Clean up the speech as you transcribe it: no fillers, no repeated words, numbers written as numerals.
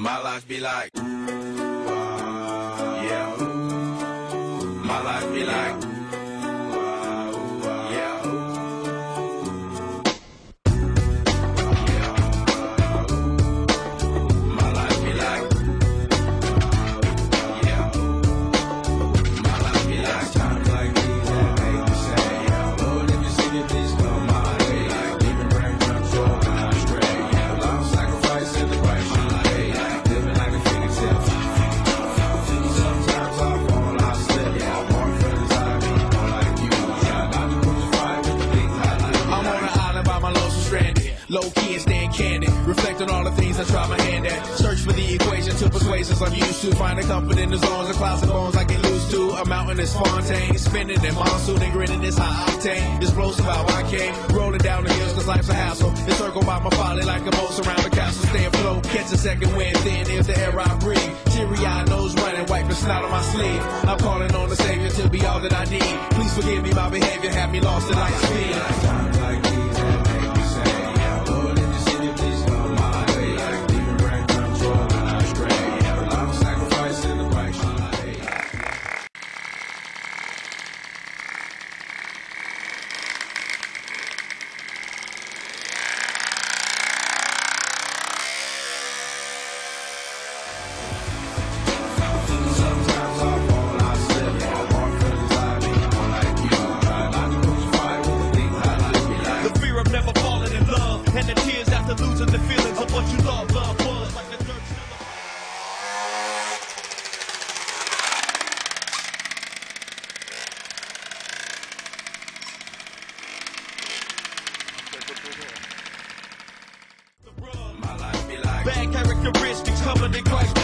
My life be like, yeah. My life be like, yeah. My life be like, yeah. My life be like times like these that make me say, yeah. Lord, if you see me, please come my way. Like even bring control when I'm straight. Yeah, long sacrifice in the price you pay. Like living like a fairy tale. Sometimes I fall, I slip. Yeah, I want friends I meet more like you. Try not to crucify with the things I like. I'm on an island by my lonesome stranded. Low key and staying candid. Reflect on all the things I try my hand at. Search for the equation to persuasions I'm used to. Finding comfort in the zones of clouds and bones I get loose to. A mountain is Fontaine. Spinning in monsoon and grinning is high octane. Explosive how I came. Rolling down the hills cause life's a hassle. Encircled by my folly like a moat around the castle. Stay afloat. Catch a second wind. Thin is the air I breathe. Teary-eyed nose running. Wipe the snot on my sleeve. I'm calling on the Savior to be all that I need. Please forgive me my behavior. Have me lost in light speed. Times like these that make me say, yeah, Lord, if you see me, please come my way. Like even bring control when I stray. Yeah, a lot of sacrifice in the price you pay. Sometimes I fall, I slip. Yeah, I walk friends I meet more like you. Try not to crucify with the things I like. Be like, The fear of never falling in love, and the tears after losing the feelings of what you thought love was. Like the dirt never. my life be like, Bad characteristics coming in Christ